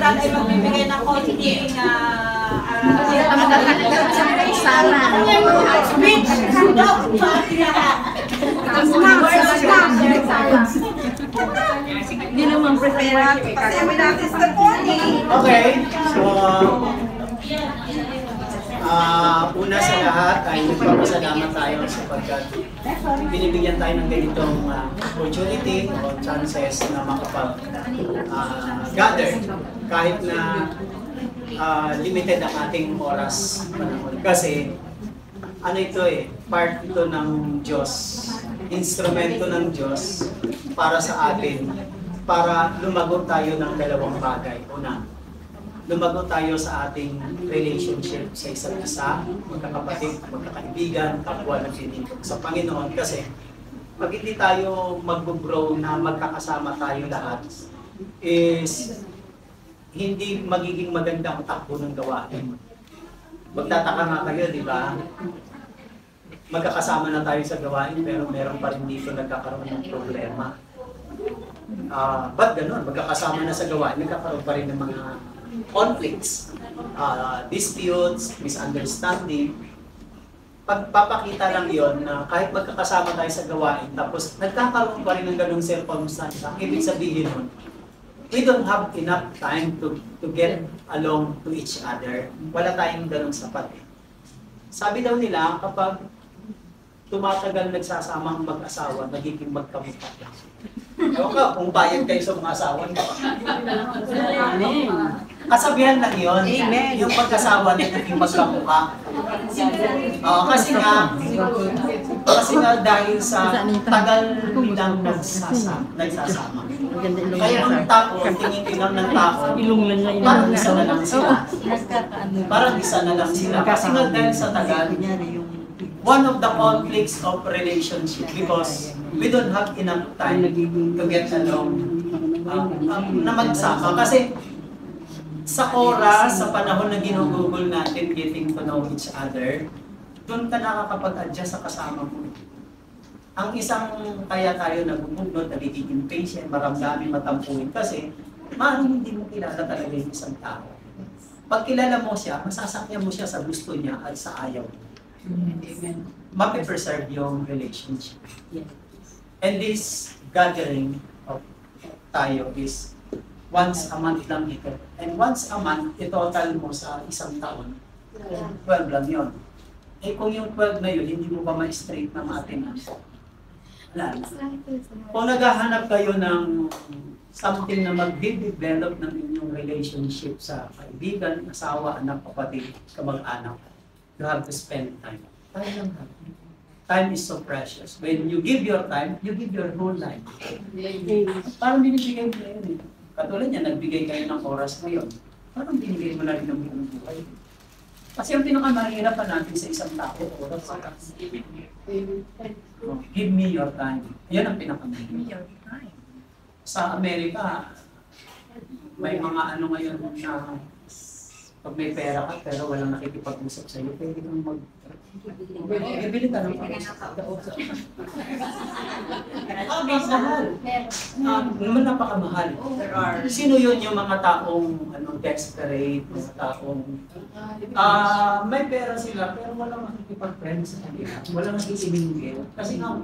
Kapitan ay magbibigay ng konting speech. Hindi naman prepare. Kasi may natin sa morning. Okay, so una sa lahat ay nagpapasalamat tayo sapagkat binibigyan tayo ng ganitong opportunity o chances na makapag-gather kahit na limited ang ating oras panahon. Kasi ano ito part ito ng Diyos, instrumento ng Diyos para sa atin, para lumago tayo ng dalawang bagay. Una, lumago tayo sa ating relationship sa isa't isa, magkakapatid, magkakaibigan, kapwa ng sinigog sa Panginoon. Kasi pag hindi tayo mag-grow na magkakasama tayo lahat, is hindi magiging maganda ang takbo ng gawain. Magtataka nga kayo, di ba? Magkakasama na tayo sa gawain pero meron pa rin dito nagkakaroon ng problema. Ba't ganun? Magkakasama na sa gawain, nagkakaroon pa rin ng mga conflicts, disputes, misunderstanding. Pagpapakita lang yon na kahit magkakasama tayo sa gawain, tapos nagkakaroon pa rin ng ganung circumstance, ibig sabihin nun, we don't have enough time to get along to each other. Wala tayong ganung sapat. Sabi daw nila, kapag tumatagal nagsasama ang mag-asawa, nagiging magkamukha lang. Ewan ka, kung bayad kayo sa mga asawa niyo. Kasabihan lang yun. Yung pag-asawa na naging magkamukha. Kasi nga dahil sa tagal nilang nagsasama. Kaya ang tao, tingin lang ng tao, parang isa na lang sila. Parang isa na lang sila. Kasi nga dahil sa tagal, one of the conflicts of relationship because we don't have enough time to get along na magsama. Kasi sa oras, sa panahon na ginugugol natin getting to know each other, doon ka nakakapag-adjust sa kasama mo. Ang isang kaya tayo nagugugnod, nagiging impatient, maramdamin, matampuin kasi maaaring hindi mo kilala talaga yung isang tao. Pag kilala mo siya, masasakyan mo siya sa gusto niya at sa ayaw. Mapipreserve yung relationship. And this gathering of tayo is once a month lang ito. And once a month, itotal mo sa isang taon. 12 lang yun. Eh kung yung 12 na yun, hindi mo ba ma-straight na maintenance? Wala na. Kung naghahanap kayo ng something na mag-develop ng inyong relationship sa kaibigan, asawa, anak, kapatid, kamag-anak, you have to spend time. Time lang. Time is so precious. When you give your time, you give your whole life. Parang binibigay mo na yun. Katulad niya, nagbigay kayo ng oras ngayon. Parang binibigay mo na rin ng buhay. Kasi yung pinakamahirap pa natin sa isang tao, oras. Give me your time. Yan ang pinakamahirap. Sa Amerika, may mga ano ngayon na pag may pera ka pero walang nakikipag-usap sa iyo, pwede kang bibili ka ng mahal. Naman napakamahal. Sino yun yung mga taong desperate, mga taong may pera sila pero walang makikipag-friend sa kanila, walang nakikibinigil. Kasi nga,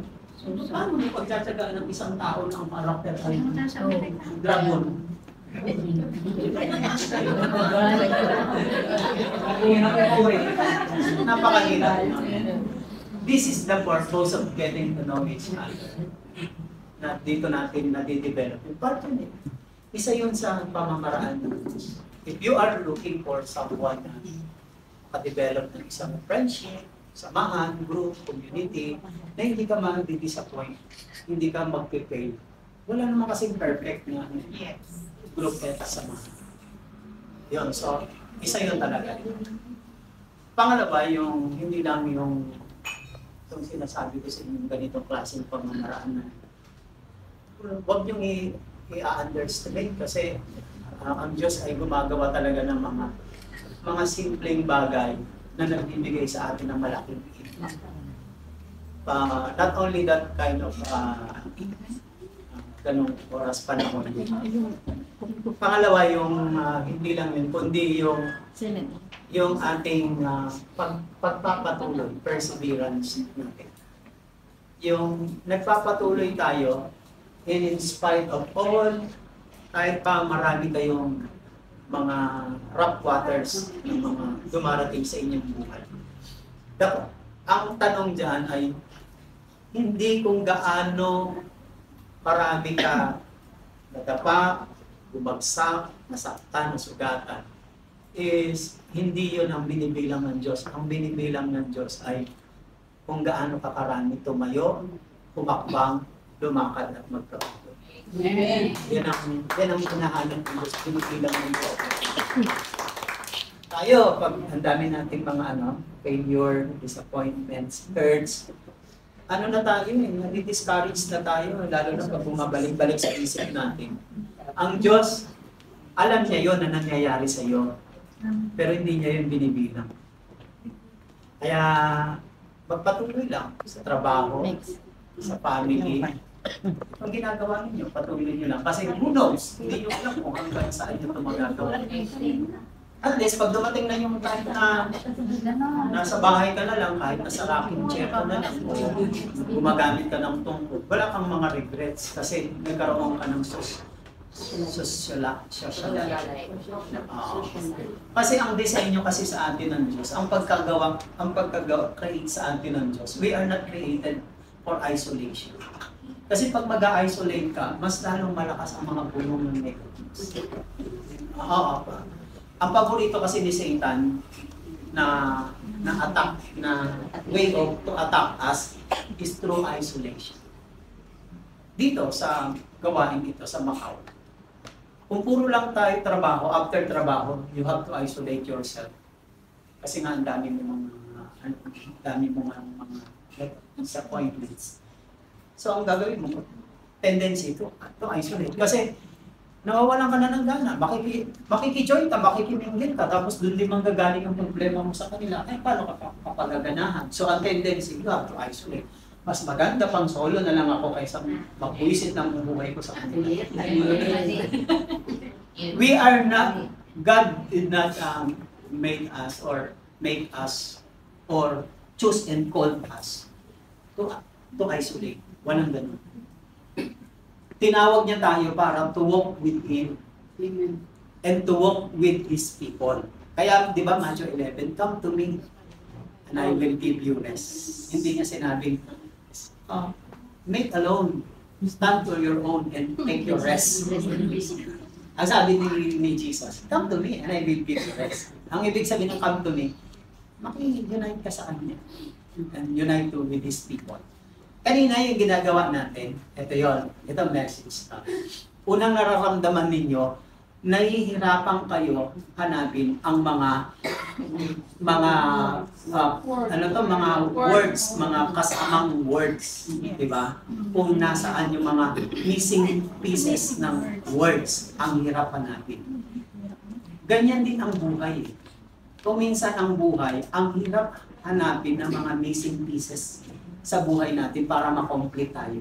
paano mo pagtsatsagaan ng isang tao na ang karakter ay dragon? Napakahirap. This is the purpose of getting to know each other. Na dito natin nade-develop yung partner. Isa yun sa pamamaraan ng Diyos. If you are looking for someone na makadevelop ng isang friendship, samahan, group, community, na hindi ka ma-disappoint, hindi ka mag-fail. Wala naman kasing perfect na group at samahan. Yun, so, isa yun talaga. Pangalawa, yung hindi lang yung sinasabi ko sa inyo ganitong klaseng pamamaraan na huwag niyong i-underestimate kasi ang Diyos ay gumagawa talaga ng mga simpleng bagay na nagbibigay sa atin ng malaking impact. Not only that kind of ganung oras panahon. Pangalawa, yung hindi lang yun, kundi yung ating pagpapatuloy, perseverance natin. Yung nagpapatuloy tayo, in spite of all, kahit pa marami kayong mga rough waters ng mga dumarating sa inyong buhay. Ang tanong dyan ay, hindi kung gaano marami ka nadapa, bumagsak, nasaktan, nasugatan, is hindi yun ang binibilang ng Diyos. Ang binibilang ng Diyos ay kung gaano ka karami tumayo, humakbang, lumakad at magtrabaho. Yan ang hinahanap ng Diyos, binibilang ng Diyos. Tayo, pag ang dami nating mga failure, disappointments, hurts, na tayo nadi-discourage na tayo, lalo na pag bumabalik-balik sa isip natin. Ang Diyos, alam niya yon na nangyayari sa iyo, pero hindi niya yun binibilang. Kaya, magpatuloy lang sa trabaho, sa family. Ang ginagawa ninyo, patuloy nyo lang. Kasi who knows, hindi nyo alam kung hanggang saan nyo ito magagawa. At least, pag dumating na yung time na nasa bahay ka na lang, kahit nasa rocking chair ka na lang, gumagamit ka ng tungkol, wala kang mga regrets kasi nagkaroon ka ng social life. Kasi ang disenyo kasi sa atin ng Diyos, ang pagkagawa-create sa atin ng Diyos, we are not created for isolation. Kasi pag mag-isolate ka, mas lalong malakas ang mga bulong ng negatives. Ang paborito kasi ni Satan na attack, na way of to attack us is through isolation. Dito sa gawain ito sa Macau, kung puro lang tayo trabaho, after trabaho, you have to isolate yourself. Kasi nga ang dami mo mga disappointments. So ang gagawin mo, tendency to isolate. Kasi nawawalan ka na ng gana, makikijoin ka, makikiminggil ka, tapos doon din manggagaling ang problema mo sa kanila, paano ka kapagaganahan? So ang tendency, you have to isolate. Mas maganda pang solo na lang ako kaysa magpuisit ng buhay ko sa kanila. We are not, God did not make us or choose and call us to isolate. Walang ganun. Tinawag niya tayo para to walk with Him. Amen. And to walk with His people. Kaya, di ba, Matthew 11, come to me and I will give you rest. Hindi niya sinabing, make alone, stand to your own and take your rest. Ang sabi ni Jesus, come to me and I will give you rest. Ang ibig sabihin ng come to me, maki-unite ka sa Kanya and unite with His people. Kanina yung ginagawa natin, ito message. Unang nararamdaman ninyo, nahihirapan kayo hanapin ang mga words, mga kasamang words, di ba? Kung nasaan yung mga missing pieces ng words, ang hirap hanapin. Ganyan din ang buhay. Kung minsan ang buhay, ang hirap hanapin ng mga missing pieces sa buhay natin para ma-complete tayo.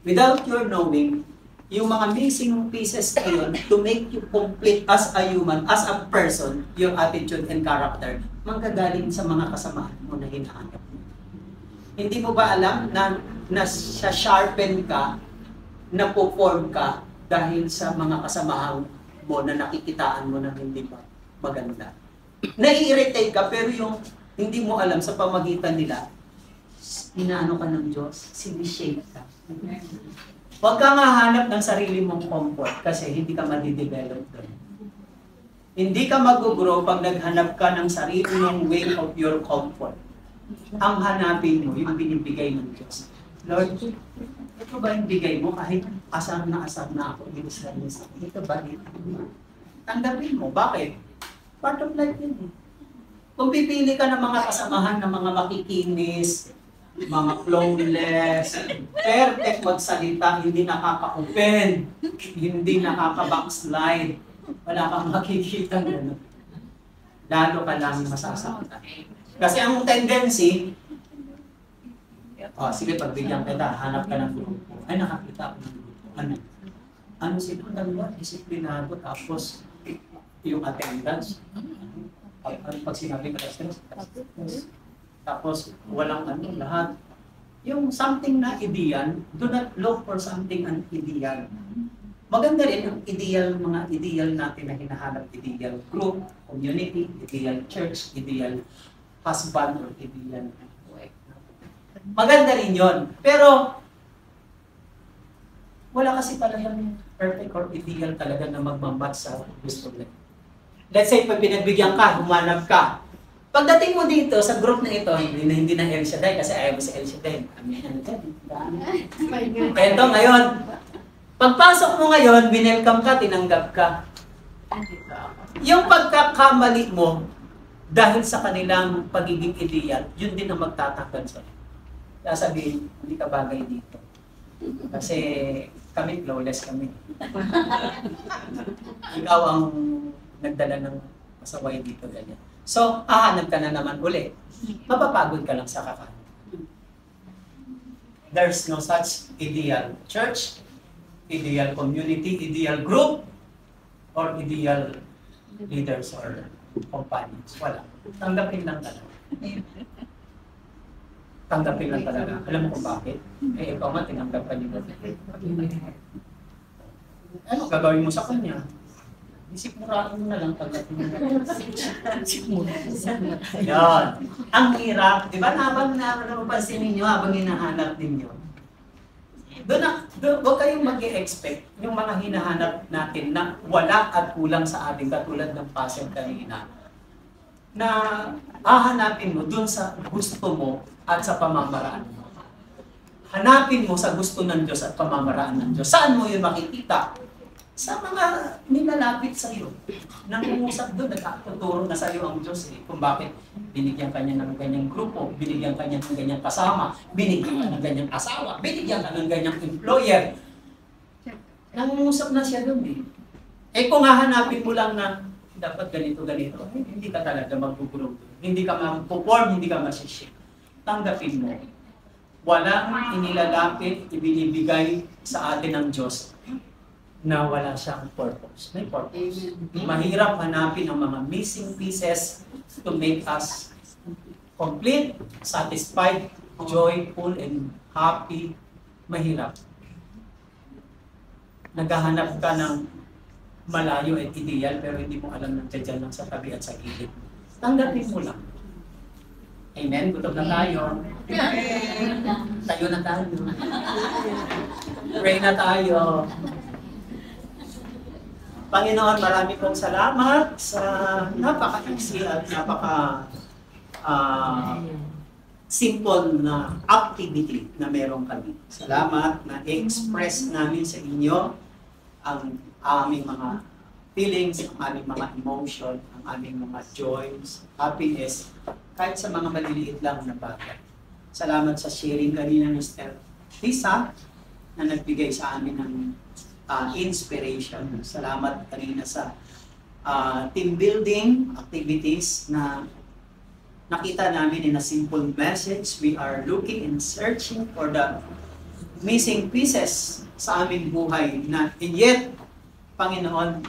Without your knowing, yung mga missing pieces na yun, to make you complete as a human, as a person, your attitude and character, manggagaling sa mga kasamahan mo na hinahanap mo. Hindi mo ba alam na sharpen ka, na perform ka dahil sa mga kasamahan mo na nakikitaan mo na hindi ba maganda? Nai-irritate ka pero yung hindi mo alam sa pamagitan nila, inaano ka ng Diyos, sinishape ka. Huwag kang hahanap ng sarili mong comfort kasi hindi ka madidevelop doon. Hindi ka mag-grow pag naghanap ka ng sarili mong way of your comfort. Ang hanapin mo, yung binibigay ng Diyos. Lord, ito ba yung bigay mo kahit asar na ako dito sa lisa? Ito ba dito? Tanggapin mo. Bakit? Part of life yun. Kung pipili ka ng mga kasamahan ng mga makikinis, mga flawless, perfect magsalita, hindi nakaka-open, hindi nakaka-backslide, wala kang makikita gano'n. Lalo ka lang masasaktan. Kasi ang tendency, sige, pagbigyan kita, hanap ka ng grupo. Ay, nakakita ako ng grupo. Ano? ano sila, dalawa, disiplinado, tapos yung attendance. Pag sinabi ka tapos walang ano, lahat. Yung something na ideal, do not look for something an ideal. Maganda rin yung ideal, mga ideal natin na hinahanap, ideal group, community, ideal church, ideal husband, or ideal wife. Maganda rin yon. Pero, wala kasi talagang perfect or ideal talaga na magmamatch sa gusto nila. Let's say, pag pinagbigyan ka, humanap ka. Pagdating mo dito sa group na ito, hindi na El Shaddai kasi ayaw mo si El Shaddai. Kaya ito ngayon, pagpasok mo ngayon, binelcome ka, tinanggap ka. Yung pagkakamali mo, dahil sa kanilang pagiging ideal, yun din ang magtatanggal sa'yo. Sasabihin, hindi ka bagay dito. Kasi kami, flawless kami. Ikaw ang nagdala ng pasaway dito, ganyan. So, hahanap ka na naman uli. Mapapagod ka lang sa kakain. There's no such ideal church, ideal community, ideal group, or ideal leaders or companions. Wala. Tanggapin lang talaga. Tanggapin lang talaga. Alam mo kung bakit? Eh, ikaw nga, tinanggap ka nila. Ano gagawin mo sa kanya? Isikmuraan mo na lang tanggapin mo. Yan. Ang hirap. Di ba? Habang napansin ninyo, habang hinahanap ninyo, huwag kayong mag-i-expect yung mga hinahanap natin na wala at kulang sa ating katulad ng passion kanina, na hahanapin mo dun sa gusto mo at sa pamamaraan mo. Hanapin mo sa gusto ng Diyos at pamamaraan ng Diyos. Saan mo yun makikita? Sa mga nilalapit sa iyo. Nangungusap doon, nagkatuturo na sa iyo ang Diyos kung bakit binigyan ka niya ng ganyang grupo, binigyan ka niya ng ganyang kasama, binigyan ka ng ganyang asawa, binigyan ka ng ganyang employer. Nangungusap na siya doon kung hahanapin mo lang na dapat ganito, hindi ka talaga mag-grow. Hindi ka mag-perform, hindi ka masiship. Tanggapin mo. Walang inilalapit, ibinibigay sa atin ng Diyos na wala siyang purpose. May purpose. Mahirap hanapin ang mga missing pieces to make us complete, satisfied, joyful, and happy. Mahirap. Naghahanap ka ng malayo at ideal pero hindi mo alam na dyan lang sa tabi at sa gilid. Tanggapin mo lang. Amen? Gutom na tayo. Tayo na tayo. Pray na tayo. Panginoon, marami pong salamat sa napaka-easy at simple na activity na meron kami. Salamat na i-express namin sa inyo ang aming mga feelings, ang aming mga emotion, ang aming mga joys, happiness, kahit sa mga maliliit lang na bagay. Salamat sa sharing kanina ni Mr. Lisa na nagbigay sa amin ng inspiration. Salamat kanina sa team building activities na nakita namin in a simple message. We are looking and searching for the missing pieces sa aming buhay na and yet, Panginoon,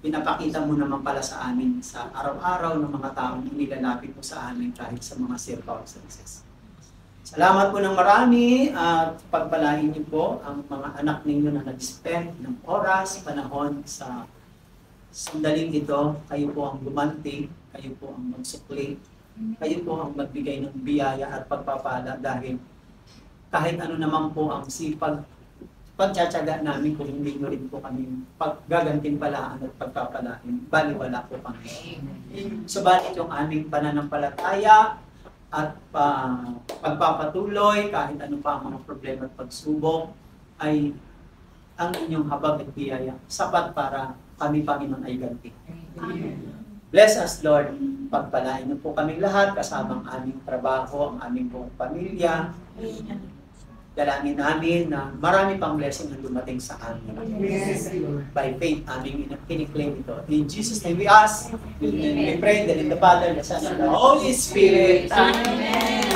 pinapakita mo naman pala sa amin sa araw-araw ng mga taong inilalapit mo sa amin kahit sa mga circumstances. Salamat po ng marami at pagpalain niyo po ang mga anak ninyo na nag-spend ng oras, panahon sa sandaling ito. Kayo po ang gumanti, kayo po ang magsukli, kayo po ang magbigay ng biyaya at pagpapala dahil kahit ano naman po ang pagtsatsaga namin kung hindi nyo rin po kami paggagantimpalaan at pagpapalain, baliwala po kami. Subalit yung aming pananampalataya at pagpapatuloy kahit ano pa ang mga problema at pagsubok ay ang inyong habag at biyaya sapat para kami, Panginoon, ay ganti. Bless us, Lord. Pagpalain niyo po kami lahat kasama ang aming trabaho, ang aming buong pamilya. Dalangin namin na marami pang blessing na dumating sa amin. Yes. By faith, aming kiniklaim ito. In Jesus' name we ask, we pray that in the Father, the Son, and the Holy Spirit. Amen.